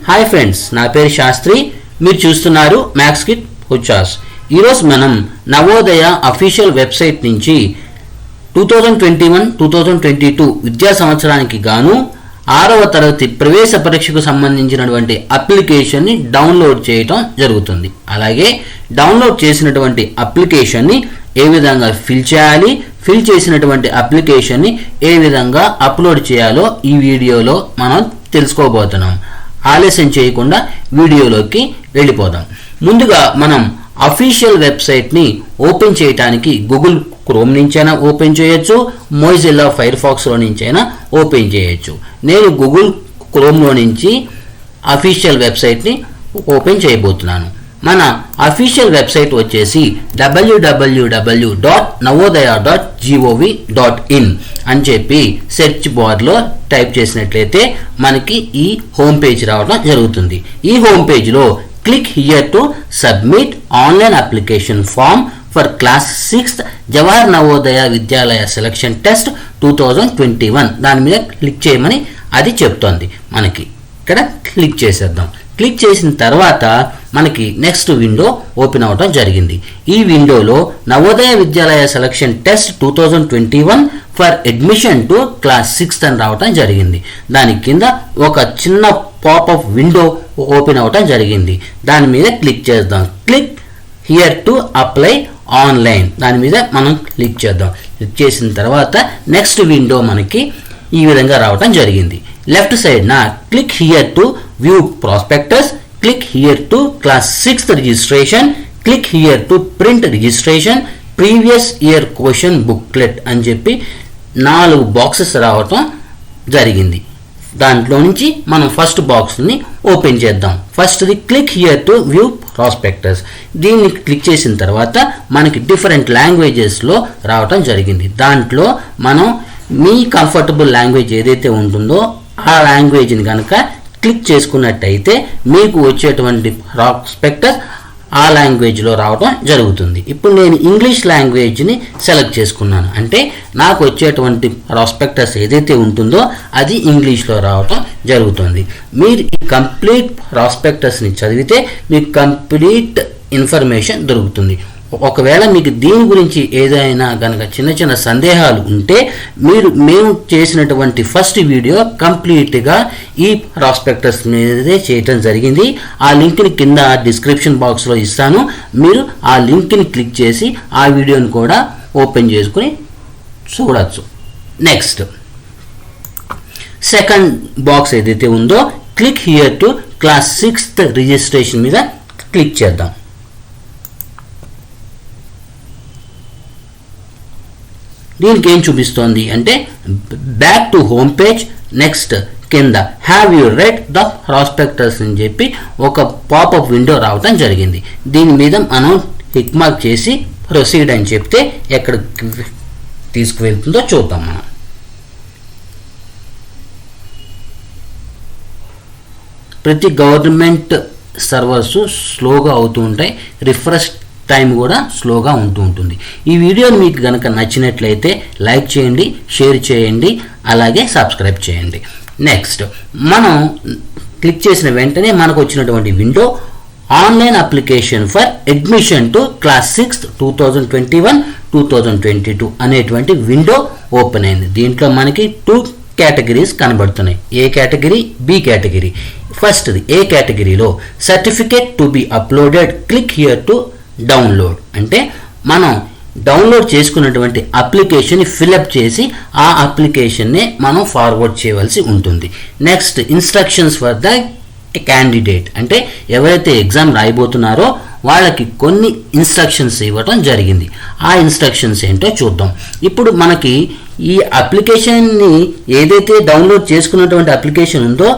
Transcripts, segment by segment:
Hi friends, నా పేరు శాస్త్రి. మీరు చూస్తున్నారు మ్యాథ్స్ కిట్ హుచ్చాస్. ఈరోజు మనం నవోదయ అఫీషియల్ వెబ్సైట్ నుంచి 2021-2022 విద్యా సంవత్సరానికి గాను 6వ తరగతి ప్రవేశ పరీక్షకు సంబంధించినటువంటి అప్లికేషన్ని డౌన్లోడ్ చేయటం జరుగుతుంది. అలాగే డౌన్లోడ్ చేసినటువంటి అప్లికేషన్ని ఏ విధంగా ఫిల్ చేయాలి, ఫిల్ చేసినటువంటి అప్లికేషన్ని ఏ విధంగా అప్లోడ్ చేయాలో ఈ వీడియోలో మనం తెలుసుకోబోతున్నాం. ఆలస్యం చేయకుండా వీడియోలోకి వెళ్ళిపోదాం. ముందుగా మనం అఫీషియల్ వెబ్సైట్ని ఓపెన్ చేయడానికి గూగుల్ క్రోమ్ నుంచైనా ఓపెన్ చేయొచ్చు, మొజిల్లా ఫైర్ ఫాక్స్లో నుంచైనా ఓపెన్ చేయొచ్చు. నేను గూగుల్ క్రోమ్లో నుంచి అఫీషియల్ వెబ్సైట్ని ఓపెన్ చేయబోతున్నాను. మన అఫీషియల్ వెబ్సైట్ వచ్చేసి www.navodaya.gov.in అని చెప్పి సెర్చ్ బార్లో టైప్ చేసినట్లయితే మనకి ఈ హోమ్ పేజ్ రావడం జరుగుతుంది. ఈ హోమ్ పేజ్లో click here to submit online application form for class 6th Jawahar Navodaya Vidyalaya selection test 2021 దాని మీద క్లిక్ చేయమని అది చెప్తోంది. మనకి ఇక్కడ క్లిక్ చేసేద్దాం. క్లిక్ చేసిన తర్వాత మనకి నెక్స్ట్ విండో ఓపెన్ అవడం జరిగింది. ఈ విండోలో Navodaya Vidyalaya selection test 2021 for admission to class 6th అని రావడం జరిగింది. దాని కింద ఒక చిన్న పాపప్ విండో ఓపెన్ అవడం జరిగింది. దాని మీద క్లిక్ చేద్దాం. Click here to apply online దాని మీద మనం క్లిక్ చేద్దాం. క్లిక్ చేసిన తర్వాత నెక్స్ట్ విండో మనకి ఈ విధంగా రావడం జరిగింది. లెఫ్ట్ సైడ్ నా click here to view prospectus, click here to class 6th registration, click here to print registration, previous year question booklet అని చెప్పి 4 బాక్సెస్ రావటం జరిగింది. దాంట్లో నుంచి మనం ఫస్ట్ బాక్స్ని ఓపెన్ చేద్దాం. ఫస్ట్ది click here to view prospectus. దీన్ని క్లిక్ చేసిన తర్వాత మనకి డిఫరెంట్ లాంగ్వేజెస్లో రావటం జరిగింది. దాంట్లో మనం మీ కంఫర్టబుల్ లాంగ్వేజ్ ఏదైతే ఉంటుందో ఆ లాంగ్వేజ్ని కనుక క్లిక్ చేసుకున్నట్టయితే మీకు వచ్చేటువంటి ప్రాస్పెక్టస్ ఆ లాంగ్వేజ్లో రావడం జరుగుతుంది. ఇప్పుడు నేను ఇంగ్లీష్ లాంగ్వేజ్ని సెలెక్ట్ చేసుకున్నాను. అంటే నాకు వచ్చేటువంటి ప్రాస్పెక్టస్ ఏదైతే ఉంటుందో అది ఇంగ్లీష్లో రావడం జరుగుతుంది. మీరు ఈ కంప్లీట్ ప్రాస్పెక్టస్ని చదివితే మీకు కంప్లీట్ ఇన్ఫర్మేషన్ దొరుకుతుంది. ఒకవేళ మీకు దీని గురించి ఏదైనా కనుక చిన్న చిన్న సందేహాలు ఉంటే మేము చేసినటువంటి ఫస్ట్ వీడియో కంప్లీట్గా ఈ ప్రాస్పెక్టస్ మీదే చేయటం జరిగింది. ఆ లింక్ని కింద డిస్క్రిప్షన్ బాక్స్లో ఇస్తాను. మీరు ఆ లింక్ని క్లిక్ చేసి ఆ వీడియోని కూడా ఓపెన్ చేసుకుని చూడవచ్చు. నెక్స్ట్ సెకండ్ బాక్స్ ఏదైతే ఉందో click here to class 6th registration మీద క్లిక్ చేద్దాం. దీనికి ఏం చూపిస్తోంది అంటే back to home page, next కింద have you read the prospectus అని చెప్పి ఒక పాపప్ విండో రావటం జరిగింది. దీని మీద మనం టిక్ మార్క్ చేసి ప్రొసీడ్ అని చెప్తే ఎక్కడ తీసుకువెళ్తుందో చూద్దాం. మనం ప్రతి గవర్నమెంట్ సర్వర్స్ స్లోగా అవుతూ ఉంటాయి, రిఫ్రెష్ టైం కూడా స్లోగా ఉంటుంది. ఈ వీడియో మీకు కనుక నచ్చినట్లయితే లైక్ చేయండి, షేర్ చేయండి, అలాగే సబ్స్క్రైబ్ చేయండి. నెక్స్ట్ మనం క్లిక్ చేసిన వెంటనే మనకు వచ్చినటువంటి window online application for admission to class 6th 2021-2022 అనేటువంటి విండో ఓపెన్ అయింది. దీంట్లో మనకి 2 కేటగిరీస్ కనబడుతున్నాయి, ఏ కేటగిరీ, బి కేటగిరీ. ఫస్ట్ది ఏ కేటగిరీలో certificate to be uploaded, click here to download. అంటే మనం డౌన్లోడ్ చేసుకున్నటువంటి అప్లికేషన్ ఫిల్అప్ చేసి ఆ అప్లికేషన్ని మనం ఫార్వర్డ్ చేయవలసి ఉంటుంది. Next instructions for the candidate, అంటే ఎవరైతే ఎగ్జామ్ రాయబోతున్నారో వాళ్ళకి కొన్ని ఇన్స్ట్రక్షన్స్ ఇవ్వడం జరిగింది. ఆ ఇన్స్ట్రక్షన్స్ ఏంటో చూద్దాం. ఇప్పుడు మనకి ఈ అప్లికేషన్ని ఏదైతే డౌన్లోడ్ చేసుకున్నటువంటి అప్లికేషన్ ఉందో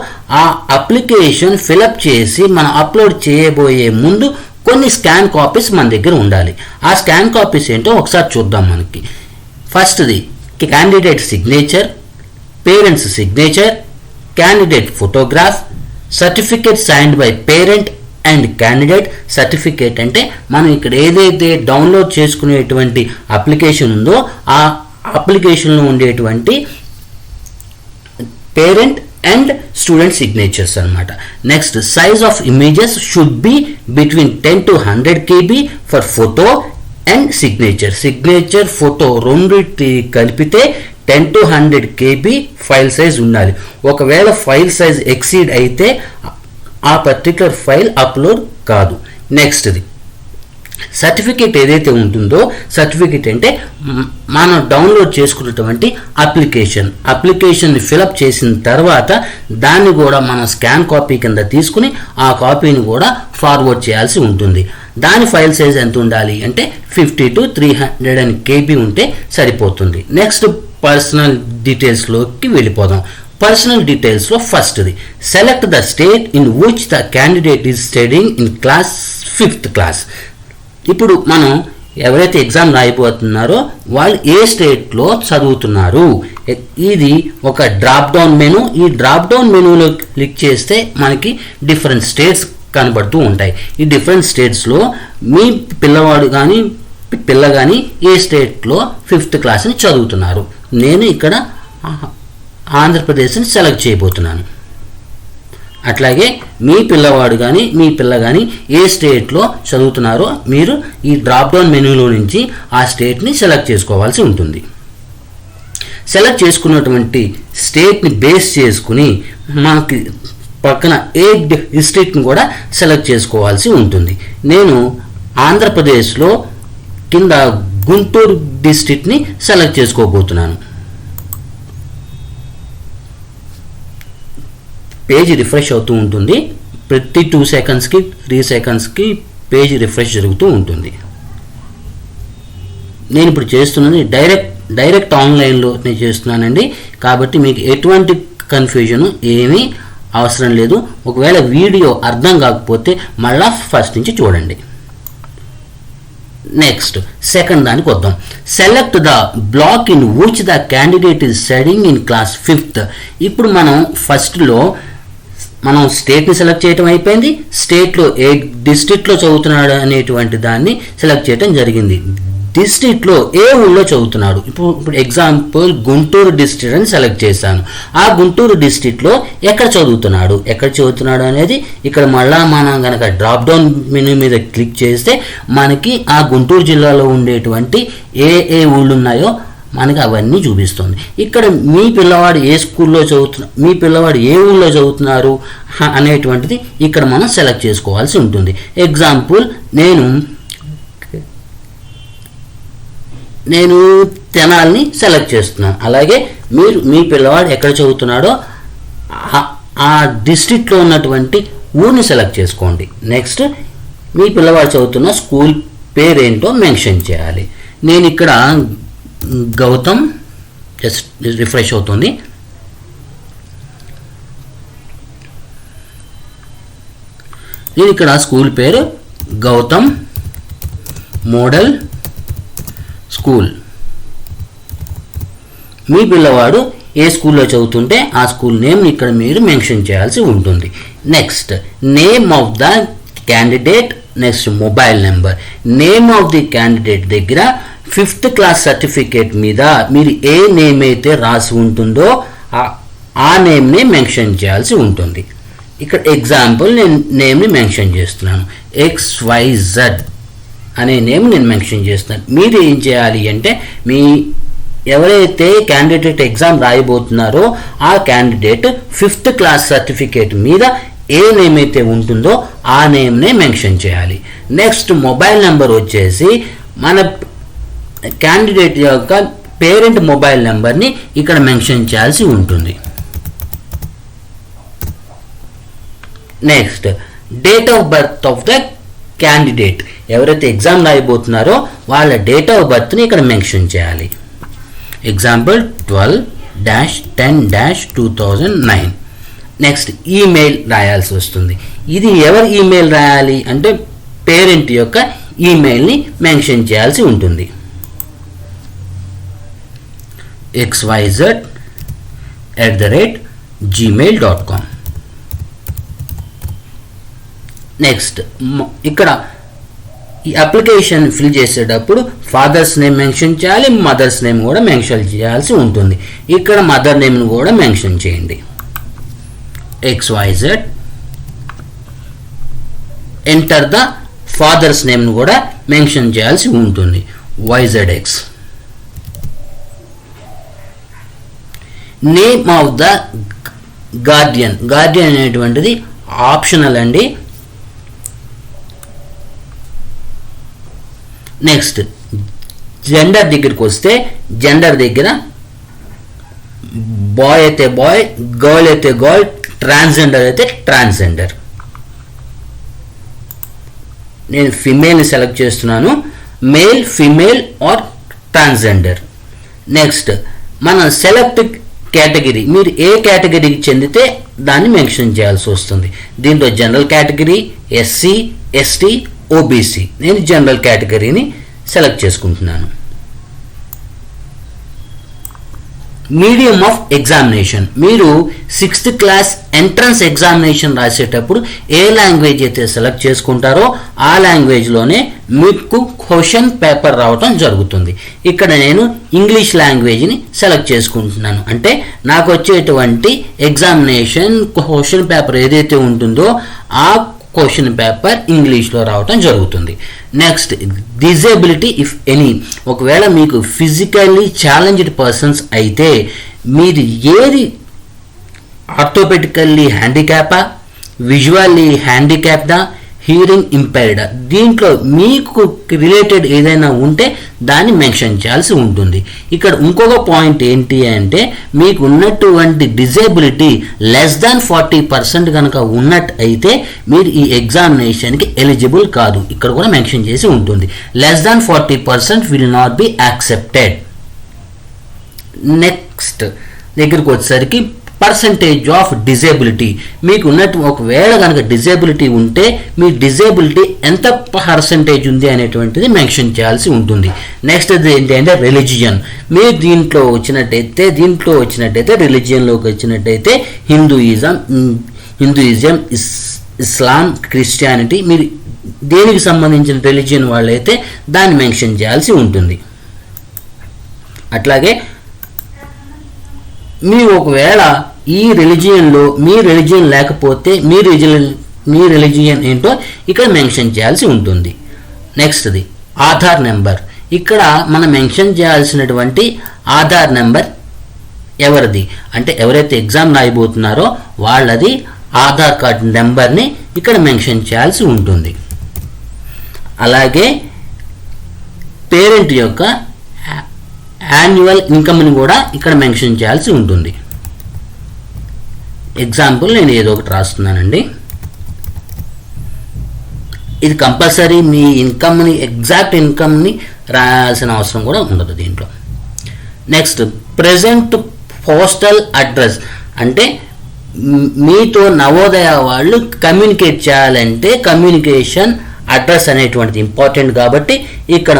ఆ అప్లికేషన్ ఫిల్అప్ చేసి మనం అప్లోడ్ చేయబోయే ముందు కొన్ని స్కాన్ కాపీస్ మన దగ్గర ఉండాలి. ఆ స్కాన్ కాపీస్ ఏంటో ఒకసారి చూద్దాం. మనకి ఫస్ట్ది candidate signature, parents signature, candidate photograph, certificate signed by parent and candidate. Certificate అంటే మనం ఇక్కడ ఏదైతే డౌన్లోడ్ చేసుకునేటువంటి అప్లికేషన్ ఉందో ఆ అప్లికేషన్లో ఉండేటువంటి పేరెంట్ అండ్ స్టూడెంట్ సిగ్నేచర్స్ అనమాట. Next size of images should be between 10 to 100 KB for photo and signature photo రెండింటి కలిపితే 10 to 100 KB ఫైల్ సైజ్ ఉండాలి. ఒకవేళ ఫైల్ సైజ్ ఎక్సీడ్ అయితే ఆ పర్టికులర్ ఫైల్ అప్లోడ్ కాదు. నెక్స్ట్ది సర్టిఫికేట్ ఏదైతే ఉంటుందో, సర్టిఫికేట్ అంటే మనం డౌన్లోడ్ చేసుకున్నటువంటి అప్లికేషన్ని ఫిలప్ చేసిన తర్వాత దాన్ని కూడా మనం స్కాన్ కాపీ కింద తీసుకుని ఆ కాపీని కూడా ఫార్వర్డ్ చేయాల్సి ఉంటుంది. దాని ఫైల్ సైజ్ ఎంత ఉండాలి అంటే 50 to 300 KB ఉంటే సరిపోతుంది. నెక్స్ట్ పర్సనల్ డీటెయిల్స్లోకి వెళ్ళిపోదాం. పర్సనల్ డీటెయిల్స్లో ఫస్ట్ది select the state in which the candidate is studying in class 5th class. ఇప్పుడు మనం ఎవరైతే ఎగ్జామ్ రాయిపోతున్నారో వాళ్ళు ఏ స్టేట్లో చదువుతున్నారు. ఇది ఒక డ్రాప్ డౌన్ మెనూ. ఈ డ్రాప్ డౌన్ మెనూలో క్లిక్ చేస్తే మనకి డిఫరెంట్ స్టేట్స్ కనబడుతూ ఉంటాయి. ఈ డిఫరెంట్ స్టేట్స్లో మీ పిల్లవాడు కానీ పిల్ల కానీ ఏ స్టేట్లో 5th క్లాస్ని చదువుతున్నారు. నేను ఇక్కడ ఆంధ్రప్రదేశ్ని సెలెక్ట్ చేయబోతున్నాను. అట్లాగే మీ పిల్లవాడు కానీ మీ పిల్ల కానీ ఏ స్టేట్లో చదువుతున్నారో మీరు ఈ డ్రాప్ డౌన్ మెనూలో నుంచి ఆ స్టేట్ని సెలెక్ట్ చేసుకోవాల్సి ఉంటుంది. సెలెక్ట్ చేసుకున్నటువంటి స్టేట్ని బేస్ చేసుకుని మనకి పక్కన ఏ డిస్ట్రిక్ట్ని కూడా సెలెక్ట్ చేసుకోవాల్సి ఉంటుంది. నేను ఆంధ్రప్రదేశ్లో కింద గుంటూరు డిస్ట్రిక్ట్ని సెలెక్ట్ చేసుకోబోతున్నాను. పేజీ రిఫ్రెష్ అవుతూ ఉంటుంది. ప్రతి 2 secondsకి 3 secondsకి పేజీ రిఫ్రెష్ జరుగుతూ ఉంటుంది. నేను ఇప్పుడు చేస్తున్నది డైరెక్ట్ ఆన్లైన్లో నేను చేస్తున్నానండి. కాబట్టి మీకు ఎటువంటి కన్ఫ్యూజన్ ఏమీ అవసరం లేదు. ఒకవేళ వీడియో అర్థం కాకపోతే మళ్ళా ఫస్ట్ నుంచి చూడండి. నెక్స్ట్ సెకండ్ దానికి వద్దాం. Select the block in which the candidate is studying in class 5th. ఇప్పుడు మనం ఫస్ట్లో మనం స్టేట్ని సెలెక్ట్ చేయడం అయిపోయింది. స్టేట్లో ఏ డిస్ట్రిక్ట్లో చదువుతున్నాడు అనేటువంటి దాన్ని సెలెక్ట్ చేయడం జరిగింది. డిస్ట్రిక్ట్లో ఏ ఊళ్ళో చదువుతున్నాడు. ఇప్పుడు ఎగ్జాంపుల్ గుంటూరు డిస్ట్రిక్ట్ అని సెలెక్ట్ చేశాను. ఆ గుంటూరు డిస్ట్రిక్ట్లో ఎక్కడ చదువుతున్నాడు అనేది ఇక్కడ మళ్ళా మనం కనుక డ్రాప్ డౌన్ మెనూ మీద క్లిక్ చేస్తే మనకి ఆ గుంటూరు జిల్లాలో ఉండేటువంటి ఏ ఊళ్ళు ఉన్నాయో మనకి అవన్నీ చూపిస్తుంది. ఇక్కడ మీ పిల్లవాడు ఏ స్కూల్లో మీ పిల్లవాడు ఏ ఊళ్ళో చదువుతున్నారు అనేటువంటిది ఇక్కడ మనం సెలెక్ట్ చేసుకోవాల్సి ఉంటుంది. ఎగ్జాంపుల్ నేను తెనాలిని సెలెక్ట్ చేస్తున్నాను. అలాగే మీ పిల్లవాడు ఎక్కడ చదువుతున్నాడో ఆ డిస్ట్రిక్ట్లో ఉన్నటువంటి ఊరిని సెలెక్ట్ చేసుకోండి. నెక్స్ట్ మీ పిల్లవాడు చదువుతున్న స్కూల్ పేరేంటో మెన్షన్ చేయాలి. నేను ఇక్కడ గౌతమ్ జస్ట్ రిఫ్రెష్ అవుతుంది. నేను ఇక్కడ స్కూల్ పేరు గౌతమ్ మోడల్ స్కూల్. మీ పిల్లవాడు ఏ స్కూల్లో చదువుతుంటే ఆ స్కూల్ నేమ్ ఇక్కడ మీరు మెన్షన్ చేయాల్సి ఉంటుంది. Next name of the candidate. Next mobile number. Name of the candidate దగ్గర 5th క్లాస్ సర్టిఫికేట్ మీద మీరు ఏ నేమ్ అయితే రాసి ఉంటుందో ఆ నేమ్ని మెన్షన్ చేయాల్సి ఉంటుంది. ఇక్కడ ఎగ్జాంపుల్ నేను నేమ్ని మెన్షన్ చేస్తున్నాను. XYZ అనే నేమ్ నేను మెన్షన్ చేస్తున్నాను. మీరు ఏం చేయాలి అంటే ఎవరైతే క్యాండిడేట్ ఎగ్జామ్ రాయబోతున్నారో ఆ క్యాండిడేట్ 5th క్లాస్ సర్టిఫికేట్ మీద ఏ నేమ్ అయితే ఉంటుందో ఆ నేమ్నే మెన్షన్ చేయాలి. నెక్స్ట్ మొబైల్ నెంబర్ వచ్చేసి మన క్యాండిడేట్ యొక్క పేరెంట్ మొబైల్ నెంబర్ని ఇక్కడ మెన్షన్ చేయాల్సి ఉంటుంది. Next date of birth of the candidate. ఎవరైతే ఎగ్జామ్ రాయబోతున్నారో వాళ్ళ డేట్ ఆఫ్ బర్త్ని ఇక్కడ మెన్షన్ చేయాలి. ఎగ్జాంపుల్ 12-10-2009. నెక్స్ట్ ఈమెయిల్ రాయాల్సి వస్తుంది. ఇది ఎవరి ఈమెయిల్ రాయాలి అంటే పేరెంట్ యొక్క ఈమెయిల్ని మెన్షన్ చేయాల్సి ఉంటుంది. xyz@gmail.com. నెక్స్ట్ ఇక్కడ ఈ అప్లికేషన్ ఫిల్ చేసేటప్పుడు ఫాదర్స్ నేమ్ మెన్షన్ చేయాలి, మదర్స్ నేమ్ కూడా మెన్షన్ చేయాల్సి ఉంటుంది. ఇక్కడ మదర్ నేమ్ను కూడా మెన్షన్ చేయండి. XYZ. ఎంటర్ ద ఫాదర్స్ నేమ్ను కూడా మెన్షన్ చేయాల్సి ఉంటుంది, YZX. Name of the guardian అనేటువంటిది ఆప్షనల్ అండి. నెక్స్ట్ జెండర్ దగ్గరికి వస్తే జెండర్ దగ్గర బాయ్ అయితే బాయ్, గర్ల్ అయితే గర్ల్, ట్రాన్స్జెండర్ అయితే ట్రాన్స్జెండర్. నేను ఫిమేల్ని సెలెక్ట్ చేస్తున్నాను, male, female or transgender. Next మనం సెలెక్ట్ కేటగిరీ, మీరు ఏ కేటగిరీకి చెందితే దాన్ని మెన్షన్ చేయాల్సి వస్తుంది. దీంట్లో general category, SC, ST, OBC. నేను జనరల్ కేటగిరీని సెలెక్ట్ చేసుకుంటున్నాను. మీడియం ఆఫ్ ఎగ్జామినేషన్, మీరు 6th క్లాస్ ఎంట్రన్స్ ఎగ్జామినేషన్ రాసేటప్పుడు ఏ లాంగ్వేజ్ అయితే సెలెక్ట్ చేసుకుంటారో ఆ లాంగ్వేజ్లోనే మీకు క్వశ్చన్ పేపర్ రావటం జరుగుతుంది. ఇక్కడ నేను ఇంగ్లీష్ లాంగ్వేజ్ని సెలెక్ట్ చేసుకుంటున్నాను. అంటే నాకు వచ్చేటువంటి ఎగ్జామినేషన్ క్వశ్చన్ పేపర్ ఏదైతే ఉంటుందో ఆ క్వశ్చన్ పేపర్ ఇంగ్లీష్లో రావటం జరుగుతుంది. నెక్స్ట్ డిజేబిలిటీ ఇఫ్ ఎనీ, ఒకవేళ మీకు ఫిజికల్లీ ఛాలెంజ్డ్ పర్సన్స్ అయితే మీరు ఏది ఆర్థోపెడికల్లీ హ్యాండిక్యాపా, విజువల్లీ హ్యాండిక్యాప్డా, హియరింగ్ ఇంపైర్డా, దీంట్లో మీకు రిలేటెడ్ ఏదైనా ఉంటే దాన్ని మెన్షన్ చేయాల్సి ఉంటుంది. ఇక్కడ ఇంకొక పాయింట్ ఏంటి అంటే మీకు ఉన్నటువంటి డిజేబిలిటీ <40% కనుక ఉన్నట్టు అయితే మీరు ఈ ఎగ్జామినేషన్కి ఎలిజిబుల్ కాదు. ఇక్కడ కూడా మెన్షన్ చేసి ఉంటుంది, <40% will not be accepted. Next దగ్గరికి వచ్చేసరికి పర్సంటేజ్ ఆఫ్ డిజేబిలిటీ, మీకు ఉన్నట్టు ఒకవేళ కనుక డిజేబిలిటీ ఉంటే మీ డిజేబిలిటీ ఎంత పర్సంటేజ్ ఉంది అనేటువంటిది మెన్షన్ చేయాల్సి ఉంటుంది. నెక్స్ట్ అది ఏంటి అంటే రిలీజియన్, మీరు దీంట్లో వచ్చినట్టయితే రిలీజియన్లోకి వచ్చినట్టయితే హిందూయిజం, ఇస్లాం, క్రిస్టియానిటీ, మీరు దేనికి సంబంధించిన రిలీజియన్ వాళ్ళైతే దాన్ని మెన్షన్ చేయాల్సి ఉంటుంది. అట్లాగే మీరు ఒకవేళ ఈ రిలీజియన్లో మీ రిలీజియన్ లేకపోతే మీ రిలీజియన్ ఏంటో ఇక్కడ మెన్షన్ చేయాల్సి ఉంటుంది. నెక్స్ట్ది ఆధార్ నెంబర్, ఇక్కడ మనం మెన్షన్ చేయాల్సినటువంటి ఆధార్ నెంబర్ ఎవరిది అంటే ఎవరైతే ఎగ్జామ్ రాయబోతున్నారో వాళ్ళది ఆధార్ కార్డ్ నెంబర్ని ఇక్కడ మెన్షన్ చేయాల్సి ఉంటుంది. అలాగే పేరెంట్ యొక్క యాన్యువల్ ఇన్కమ్ని కూడా ఇక్కడ మెన్షన్ చేయాల్సి ఉంటుంది. ఎగ్జాంపుల్ నేను ఏదో ఒకటి రాస్తున్నానండి. ఇది కంపల్సరీ మీ ఎగ్జాక్ట్ ఇన్కమ్ని రాయాల్సిన అవసరం కూడా ఉండదు దీంట్లో. నెక్స్ట్ ప్రెజెంట్ పోస్టల్ అడ్రస్, అంటే మీతో నవోదయ వాళ్ళు కమ్యూనికేట్ చేయాలంటే కమ్యూనికేషన్ అడ్రస్ అనేటువంటిది ఇంపార్టెంట్ కాబట్టి ఇక్కడ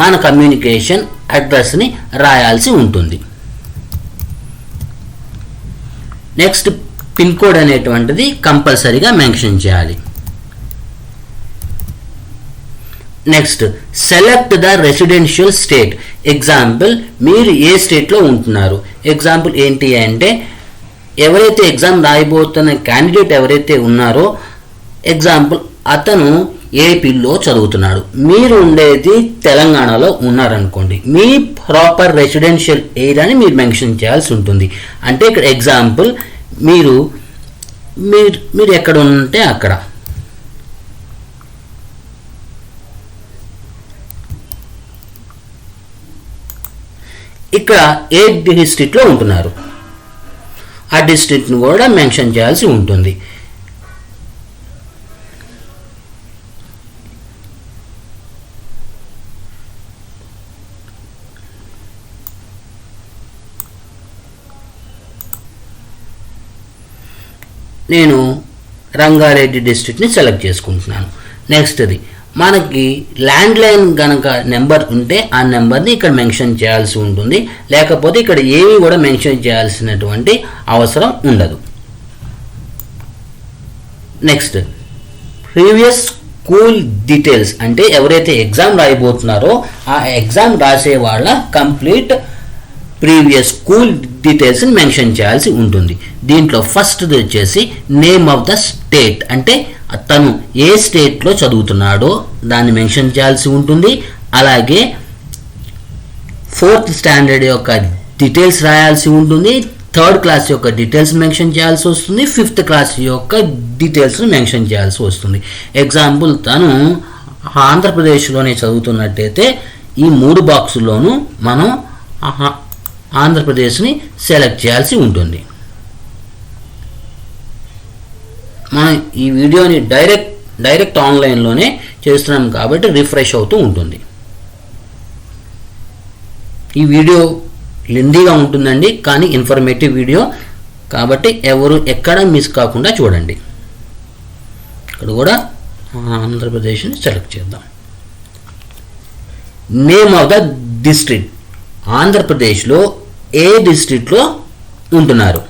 మన కమ్యూనికేషన్ అడ్రస్ని రాయాల్సి ఉంటుంది. నెక్స్ట్ పిన్ కోడ్ అనేటువంటిది కంపల్సరీగా మెన్షన్ చేయాలి. Next select the residential state, example మీరు ఏ స్టేట్లో ఉంటున్నారు. ఎగ్జాంపుల్ ఏంటి అంటే ఎవరైతే ఎగ్జామ్ రాయబోతున్న క్యాండిడేట్ ఎవరైతే ఉన్నారో ఎగ్జాంపుల్ అతను ఏపీలో చదువుతున్నాడు, మీరు ఉండేది తెలంగాణలో ఉన్నారనుకోండి, మీ ప్రాపర్ రెసిడెన్షియల్ ఏరియాని మీరు మెన్షన్ చేయాల్సి ఉంటుంది. అంటే ఇక్కడ ఎగ్జాంపుల్ మీరు ఎక్కడ ఉంటే అక్కడ. ఇక్కడ ఏ డిస్ట్రిక్ట్లో ఉంటున్నారు ఆ డిస్ట్రిక్ట్ను కూడా మెన్షన్ చేయాల్సి ఉంటుంది. నేను రంగారెడ్డి డిస్ట్రిక్ట్ని సెలెక్ట్ చేసుకుంటున్నాను. నెక్స్ట్ది మనకి ల్యాండ్లైన్ కనుక నెంబర్ ఉంటే ఆ నెంబర్ని ఇక్కడ మెన్షన్ చేయాల్సి ఉంటుంది, లేకపోతే ఇక్కడ ఏమీ కూడా మెన్షన్ చేయాల్సినటువంటి అవసరం ఉండదు. నెక్స్ట్ ప్రీవియస్ స్కూల్ డీటెయిల్స్, అంటే ఎవరైతే ఎగ్జామ్ రాయబోతున్నారో ఆ ఎగ్జామ్ రాసే వాళ్ళ complete previous school details mention చేయాల్సి ఉంటుంది. దీంట్లో ఫస్ట్ది వచ్చేసి నేమ్ ఆఫ్ ద స్టేట్, అంటే తను ఏ స్టేట్లో చదువుతున్నాడో దాన్ని మెన్షన్ చేయాల్సి ఉంటుంది. అలాగే 4th స్టాండర్డ్ యొక్క డీటెయిల్స్ రాయాల్సి ఉంటుంది. 3rd క్లాస్ యొక్క డీటెయిల్స్ మెన్షన్ చేయాల్సి వస్తుంది. 5th క్లాస్ యొక్క డీటెయిల్స్ మెన్షన్ చేయాల్సి వస్తుంది. ఎగ్జాంపుల్ తను ఆంధ్రప్రదేశ్లోనే చదువుతున్నట్టయితే ఈ 3 బాక్సుల్లోనూ మనం ఆంధ్రప్రదేశ్ని సెలెక్ట్ చేయాల్సి ఉంటుంది. మనం ఈ వీడియోని డైరెక్ట్ ఆన్లైన్లోనే చేస్తున్నాం కాబట్టి రిఫ్రెష్ అవుతూ ఉంటుంది. ఈ వీడియో లెందీగా ఉంటుందండి, కానీ ఇన్ఫర్మేటివ్ వీడియో కాబట్టి ఎవరు ఎక్కడ మిస్ కాకుండా చూడండి. ఇక్కడ కూడా ఆంధ్రప్రదేశ్ని సెలెక్ట్ చేద్దాం. నేమ్ ఆఫ్ ద డిస్ట్రిక్ట్, ఆంధ్రప్రదేశ్లో ఏ డిస్ట్రిక్ట్లో ఉంటున్నారు.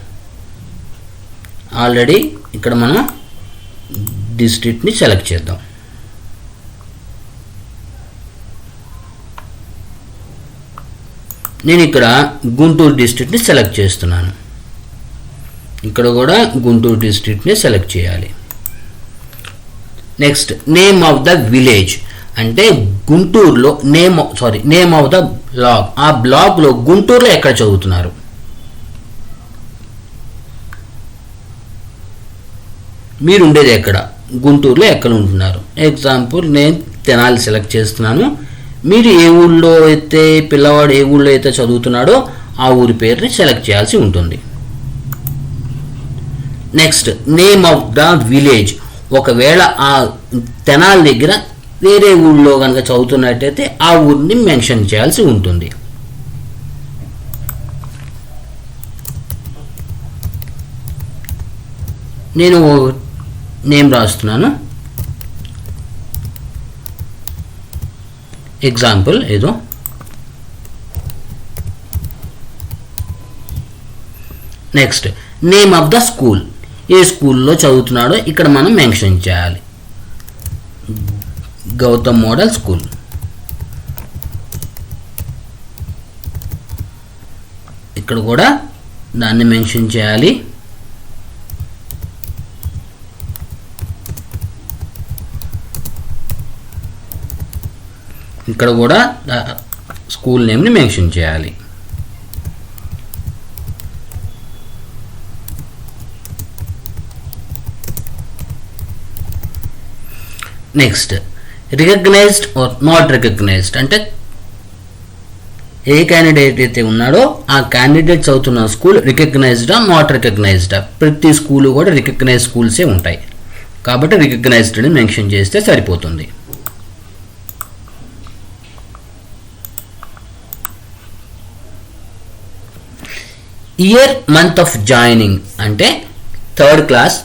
ఆల్రెడీ ఇక్కడ మనం డిస్ట్రిక్ట్ని సెలెక్ట్ చేద్దాం. నేను ఇక్కడ గుంటూరు డిస్ట్రిక్ట్ని సెలెక్ట్ చేస్తున్నాను. ఇక్కడ కూడా గుంటూరు డిస్ట్రిక్ట్ని సెలెక్ట్ చేయాలి. Next name of the village, అంటే గుంటూరులో నేమ్ ఆఫ్ ద బ్లాక్, ఆ బ్లాక్లో గుంటూరులో ఎక్కడ చదువుతున్నారు. మీరు ఉండేది ఎక్కడ, గుంటూరులో ఎక్కడ ఉంటున్నారు. ఎగ్జాంపుల్ నేను తెనాలి సెలెక్ట్ చేస్తున్నాను. మీరు ఏ ఊళ్ళో అయితే పిల్లవాడు ఏ ఊళ్ళో అయితే చదువుతున్నాడో ఆ ఊరి పేరుని సెలెక్ట్ చేయాల్సి ఉంటుంది. Next name of the village, ఒకవేళ ఆ తెనాలి దగ్గర వేరే ఊళ్ళో కనుక చదువుతున్నట్టయితే ఆ ఊరిని మెన్షన్ చేయాల్సి ఉంటుంది. నేను నేమ్ రాస్తున్నాను. ఎగ్జాంపుల్ ఏదో. Next name of the school, ఏ స్కూల్లో చదువుతున్నాడో ఇక్కడ మనం మెన్షన్ చేయాలి. Gautam model school. ఇక్కడ కూడా దాన్ని మెన్షన్ చేయాలి. ఇక్కడ కూడా స్కూల్ నేమ్ని మెన్షన్ చేయాలి. Next recognised or not recognised, అంటే ఏ క్యాండిడేట్ అయితే ఉన్నాడో ఆ క్యాండిడేట్ చదువుతున్న స్కూల్ రికగ్నైజ్డా నాట్ రికగ్నైజ్డా. ప్రతి స్కూల్ కూడా రికగ్నైజ్ స్కూల్సే ఉంటాయి కాబట్టి రికగ్నైజ్డ్ అని మెన్షన్ చేస్తే సరిపోతుంది. ఇయర్ మంత్ ఆఫ్ జాయినింగ్, అంటే 3rd క్లాస్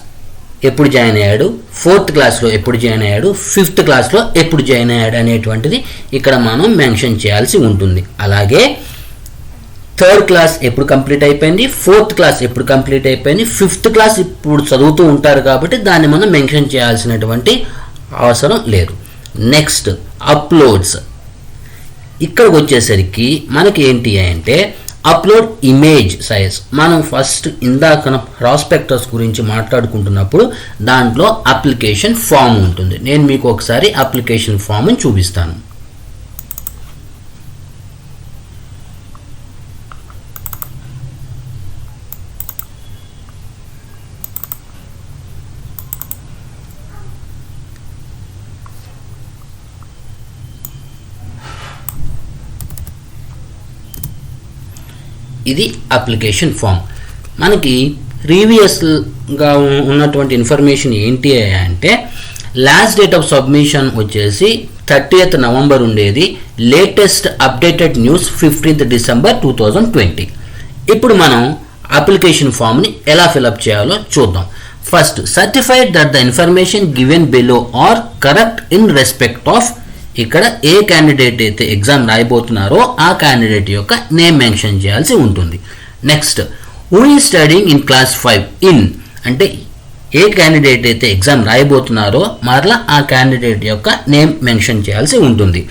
ఎప్పుడు జాయిన్ అయ్యాడు, 4th క్లాస్లో ఎప్పుడు జాయిన్ అయ్యాడు, 5th క్లాస్లో ఎప్పుడు జాయిన్ అయ్యాడు అనేటువంటిది ఇక్కడ మనం మెన్షన్ చేయాల్సి ఉంటుంది. అలాగే 3rd క్లాస్ ఎప్పుడు కంప్లీట్ అయిపోయింది, 4th క్లాస్ ఎప్పుడు కంప్లీట్ అయిపోయింది, 5th క్లాస్ ఇప్పుడు చదువుతూ ఉంటారు కాబట్టి దాన్ని మనం మెన్షన్ చేయాల్సినటువంటి అవసరం లేదు. నెక్స్ట్ అప్లోడ్స్, ఇక్కడికి వచ్చేసరికి మనకి ఏంటి అంటే అప్లోడ్ ఇమేజ్ సైజ్. మనం ఫస్ట్ ఇందాక ప్రాస్పెక్టస్ గురించి మాట్లాడుకుంటున్నప్పుడు దాంట్లో అప్లికేషన్ ఫామ్ ఉంటుంది. నేను మీకు ఒకసారి అప్లికేషన్ ఫామ్ని చూపిస్తాను. ఇది అప్లికేషన్ ఫామ్. మనకి ప్రీవియస్గా ఉన్నటువంటి ఇన్ఫర్మేషన్ ఏంటి అంటే లాస్ట్ డేట్ ఆఫ్ సబ్మిషన్ వచ్చేసి 30th నవంబర్ ఉండేది. Latest updated news 15th December 2020. ఇప్పుడు మనం అప్లికేషన్ ఫామ్ని ఎలా ఫిలప్ చేయాలో చూద్దాం. First certified that the information given below are correct in respect of, ఇక్కడ ఏ క్యాండిడేట్ అయితే ఎగ్జామ్ రాయబోతున్నారో ఆ క్యాండిడేట్ యొక్క నేమ్ మెన్షన్ చేయాల్సి ఉంటుంది. Next who is studying in class 5 in, అంటే ఏ క్యాండిడేట్ అయితే ఎగ్జామ్ రాయబోతున్నారో మరలా ఆ క్యాండిడేట్ యొక్క నేమ్ మెన్షన్ చేయాల్సి ఉంటుంది.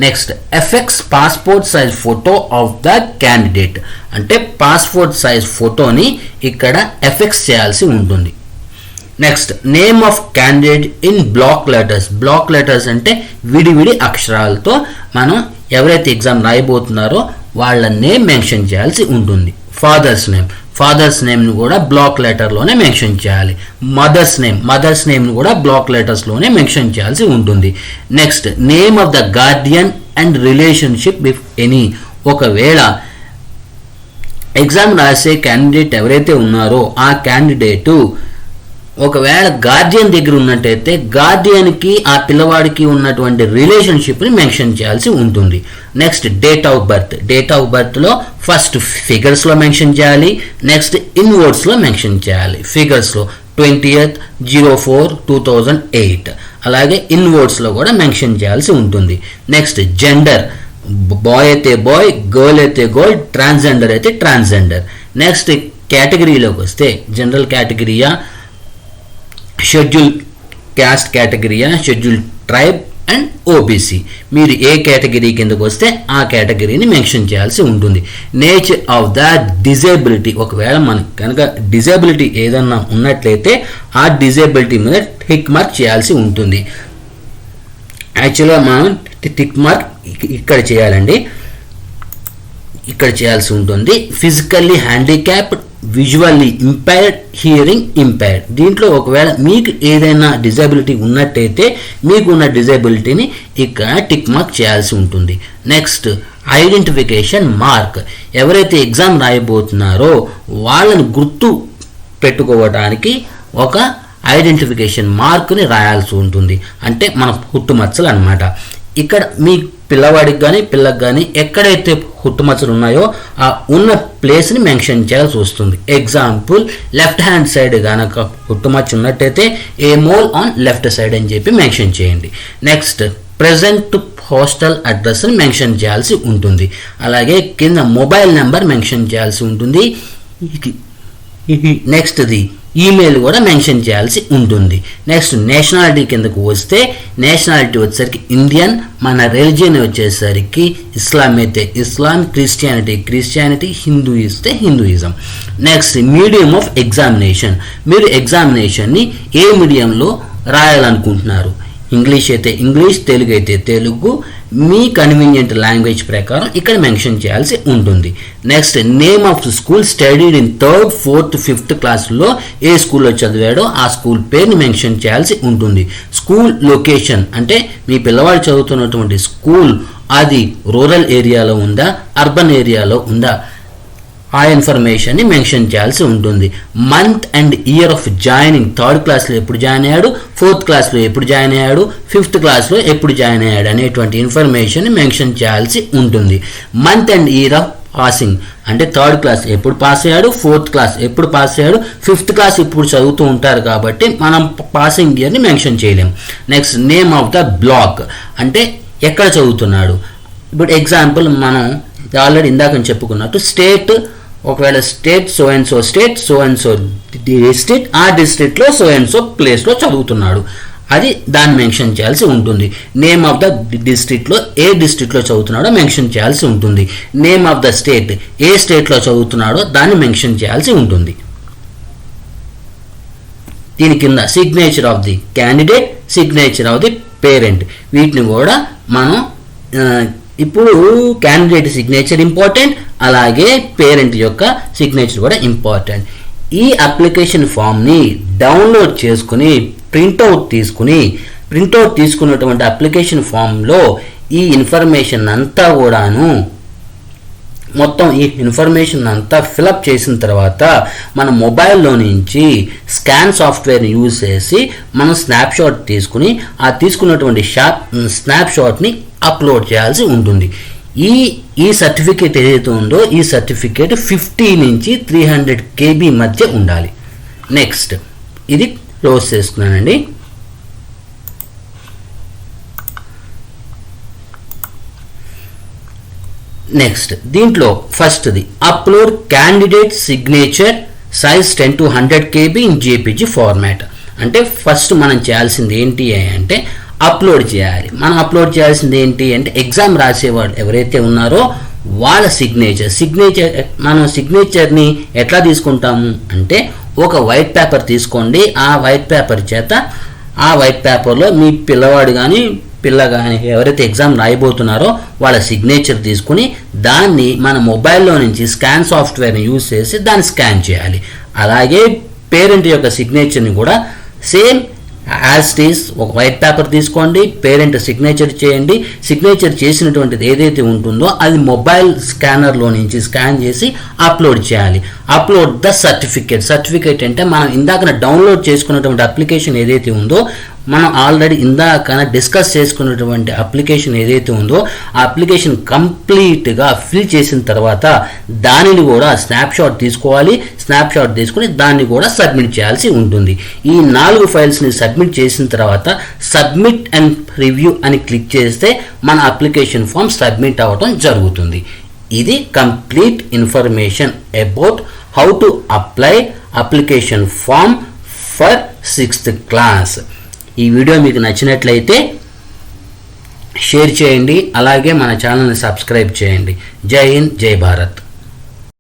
Next affix passport size photo of the candidate, అంటే పాస్పోర్ట్ సైజ్ ఫోటోని ఇక్కడ ఎఫెక్స్ చేయాల్సి ఉంటుంది. Next name of candidate in block letters. Block letters అంటే విడివిడి అక్షరాలతో మనం ఎవరైతే ఎగ్జామ్ రాయబోతున్నారో వాళ్ళ నేమ్ మెన్షన్ చేయాల్సి ఉంటుంది. ఫాదర్స్ నేమ్ని కూడా బ్లాక్ లెటర్లోనే మెన్షన్ చేయాలి. మదర్స్ నేమ్ని కూడా బ్లాక్ లెటర్స్లోనే మెన్షన్ చేయాల్సి ఉంటుంది. Next name of the Guardian and relationship with any. ఒకవేళ ఎగ్జామ్ రాసే క్యాండిడేట్ ఎవరైతే ఉన్నారో ఆ క్యాండిడేటు ఒకవేళ గార్డియన్ దగ్గర ఉన్నట్టయితే గార్డియన్కి ఆ పిల్లవాడికి ఉన్నటువంటి రిలేషన్షిప్ని మెన్షన్ చేయాల్సి ఉంటుంది. నెక్స్ట్ డేట్ ఆఫ్ బర్త్లో ఫస్ట్ ఫిగర్స్లో మెన్షన్ చేయాలి. నెక్స్ట్ ఇన్వర్డ్స్లో మెన్షన్ చేయాలి. ఫిగర్స్లో 20th/04/2008 అలాగే ఇన్వర్డ్స్లో కూడా మెన్షన్ చేయాల్సి ఉంటుంది. నెక్స్ట్ జెండర్, బాయ్ అయితే బాయ్, గర్ల్ అయితే గర్ల్, ట్రాన్స్జెండర్ అయితే ట్రాన్స్జెండర్. నెక్స్ట్ కేటగిరీలోకి వస్తే జనరల్ కేటగిరీయా, షెడ్యూల్ క్యాస్ట్ కేటగిరీయా, షెడ్యూల్ ట్రైబ్ అండ్ ఓబీసీ. మీరు ఏ కేటగిరీ కిందకు వస్తే ఆ కేటగిరీని మెన్షన్ చేయాల్సి ఉంటుంది. Nature of the disability. ఒకవేళ మనకు కనుక డిజేబిలిటీ ఏదన్నా ఉన్నట్లయితే ఆ డిజేబిలిటీ మీద టిక్ మార్క్ చేయాల్సి ఉంటుంది. యాక్చువల్గా మనం టిక్ మార్క్ ఇక్కడ చేయాలండి, ఇక్కడ చేయాల్సి ఉంటుంది. Physically handicapped, visually impaired, hearing impaired. దీంట్లో ఒకవేళ మీకు ఏదైనా డిజేబిలిటీ ఉన్నట్టయితే మీకు ఉన్న డిజేబిలిటీని ఇక్కడ టిక్ మార్క్ చేయాల్సి ఉంటుంది. Next identification mark. ఎవరైతే ఎగ్జామ్ రాయబోతున్నారో వాళ్ళని గుర్తు పెట్టుకోవడానికి ఒక ఐడెంటిఫికేషన్ మార్క్ని రాయాల్సి ఉంటుంది. అంటే మన పుట్టుమచ్చలు అన్నమాట. ఇక్కడ మీ పిల్లవాడికి కానీ పిల్లకి కానీ ఎక్కడైతే పుట్టుమచ్చలు ఉన్నాయో ఆ ఉన్న ప్లేస్ని మెన్షన్ చేయాల్సి వస్తుంది. ఎగ్జాంపుల్ లెఫ్ట్ హ్యాండ్ సైడ్ కనుక పుట్టుమచ్చ ఉన్నట్టయితే ఏ మోల్ ఆన్ లెఫ్ట్ సైడ్ అని చెప్పి మెన్షన్ చేయండి. నెక్స్ట్ ప్రెజెంట్ హాస్టల్ అడ్రస్ని మెన్షన్ చేయాల్సి ఉంటుంది. అలాగే కింద మొబైల్ నెంబర్ మెన్షన్ చేయాల్సి ఉంటుంది. నెక్స్ట్ది ఈమెయిల్ కూడా మెన్షన్ చేయాల్సి ఉంటుంది. నెక్స్ట్ నేషనాలిటీ కిందకు వస్తే నేషనాలిటీ వచ్చేసరికి ఇండియన్, మన రిలీజియన్ వచ్చేసరికి ఇస్లాం అయితే ఇస్లాం, క్రిస్టియానిటీ, హిందూ ఇస్తే Hinduism. Next medium of examination. మీరు ఎగ్జామినేషన్ని ఏ మీడియంలో రాయాలనుకుంటున్నారు? ఇంగ్లీష్ అయితే ఇంగ్లీష్, తెలుగు అయితే తెలుగు, మీ కన్వీనియంట్ లాంగ్వేజ్ ప్రకారం ఇక్కడ మెన్షన్ చేయాల్సి ఉంటుంది. Next name of school studied in 3rd, 4th, 5th క్లాస్లో ఏ స్కూల్లో చదివాడో ఆ స్కూల్ పేరుని మెన్షన్ చేయాల్సి ఉంటుంది. స్కూల్ లొకేషన్ అంటే మీ పిల్లవాడు చదువుతున్నటువంటి స్కూల్ అది రూరల్ ఏరియాలో ఉందా, అర్బన్ ఏరియాలో ఉందా, ఆ ఇన్ఫర్మేషన్ని మెన్షన్ చేయాల్సి ఉంటుంది. Month and year of joining. 3rd క్లాస్లో ఎప్పుడు జాయిన్ అయ్యాడు, 4th క్లాస్లో ఎప్పుడు జాయిన్ అయ్యాడు, 5th క్లాస్లో ఎప్పుడు జాయిన్ అయ్యాడు అనేటువంటి ఇన్ఫర్మేషన్ మెన్షన్ చేయాల్సి ఉంటుంది. Month and year of passing అంటే 3rd క్లాస్ ఎప్పుడు పాస్ అయ్యాడు, 4th క్లాస్ ఎప్పుడు పాస్ అయ్యాడు, 5th క్లాస్ ఇప్పుడు చదువుతూ ఉంటారు కాబట్టి మనం పాసింగ్ ఇయర్ని మెన్షన్ చేయలేం. Next name of the block అంటే ఎక్కడ చదువుతున్నాడు. ఇప్పుడు ఎగ్జాంపుల్ మనం ఆల్రెడీ ఇందాక చెప్పుకున్నట్టు స్టేట్, ఒకవేళ state so and so state, so and so district, ఆ డిస్ట్రిక్ట్లో సో అండ్ సో ప్లేస్లో చదువుతున్నాడు, అది దాన్ని మెన్షన్ చేయాల్సి ఉంటుంది. నేమ్ ఆఫ్ ద డిస్ట్రిక్ట్లో ఏ డిస్ట్రిక్ట్లో చదువుతున్నాడో మెన్షన్ చేయాల్సి ఉంటుంది. నేమ్ ఆఫ్ ద స్టేట్ ఏ స్టేట్లో చదువుతున్నాడో దాన్ని మెన్షన్ చేయాల్సి ఉంటుంది. దీని కింద signature of the candidate, signature of the parent, వీటిని కూడా మనం ఇప్పుడు క్యాండిడేట్ సిగ్నేచర్ ఇంపార్టెంట్, అలాగే పేరెంట్ యొక్క సిగ్నేచర్ కూడా ఇంపార్టెంట్. ఈ అప్లికేషన్ ఫామ్ని డౌన్లోడ్ చేసుకుని ప్రింట్అవుట్ తీసుకున్నటువంటి అప్లికేషన్ ఫామ్లో ఈ ఇన్ఫర్మేషన్ అంతా కూడాను మొత్తం ఈ ఇన్ఫర్మేషన్ అంతా ఫిలప్ చేసిన తర్వాత మన మొబైల్లో నుంచి స్కాన్ సాఫ్ట్వేర్ని యూజ్ చేసి మనం స్నాప్షాట్ తీసుకుని ఆ తీసుకున్నటువంటి స్నాప్షాట్ని అప్లోడ్ చేయాల్సి ఉంటుంది. ఈ సర్టిఫికేట్ ఏదైతే ఉందో ఈ సర్టిఫికేట్ 50 నుంచి 300 KB మధ్య ఉండాలి. నెక్స్ట్ ఇది క్లోజ్ చేస్తున్నానండి. నెక్స్ట్ దీంట్లో ఫస్ట్ది upload candidate signature size 10 to 100 KB in JPG format. అంటే ఫస్ట్ మనం చేయాల్సింది ఏంటి అంటే అప్లోడ్ చేయాలి. మనం అప్లోడ్ చేయాల్సింది ఏంటి అంటే ఎగ్జామ్ రాసేవాడు ఎవరైతే ఉన్నారో వాళ్ళ సిగ్నేచర్ మనం సిగ్నేచర్ని ఎట్లా తీసుకుంటాము అంటే ఒక వైట్ పేపర్ తీసుకోండి. ఆ వైట్ పేపర్ చేత ఆ వైట్ పేపర్లో మీ పిల్లవాడు కానీ పిల్ల కానీ ఎవరైతే ఎగ్జామ్ రాయబోతున్నారో వాళ్ళ సిగ్నేచర్ తీసుకుని దాన్ని మన మొబైల్లో నుంచి స్కాన్ సాఫ్ట్వేర్ని యూజ్ చేసి దాన్ని స్కాన్ చేయాలి. అలాగే పేరెంట్ యొక్క సిగ్నేచర్ని కూడా సేమ్ యాజ్ ఇట్ ఈస్ ఒక వైట్ పేపర్ తీసుకోండి, పేరెంట్ సిగ్నేచర్ చేయండి. సిగ్నేచర్ చేసినటువంటిది ఏదైతే ఉంటుందో అది మొబైల్ స్కానర్లో నుంచి స్కాన్ చేసి అప్లోడ్ చేయాలి. అప్లోడ్ ద సర్టిఫికేట్ అంటే మనం ఇందాక డౌన్లోడ్ చేసుకున్నటువంటి అప్లికేషన్ ఏదైతే ఉందో, మనం ఆల్రెడీ ఇందాక డిస్కస్ చేసుకున్నటువంటి అప్లికేషన్ ఏదైతే ఉందో ఆ అప్లికేషన్ కంప్లీట్గా ఫిల్ చేసిన తర్వాత దానిని కూడా స్నాప్షాట్ తీసుకోవాలి. స్నాప్షాట్ తీసుకుని దాన్ని కూడా సబ్మిట్ చేయాల్సి ఉంటుంది. ఈ 4 ఫైల్స్ని సబ్మిట్ చేసిన తర్వాత సబ్మిట్ అండ్ రివ్యూ అని క్లిక్ చేస్తే మన అప్లికేషన్ ఫామ్ సబ్మిట్ అవ్వడం జరుగుతుంది. ఇది complete information about how to apply application form for 6th class. ఈ వీడియో మీకు నచ్చినట్లయితే షేర్ చేయండి, అలాగే మన ఛానల్ని సబ్స్క్రైబ్ చేయండి. జై హింద్, జై భారత్.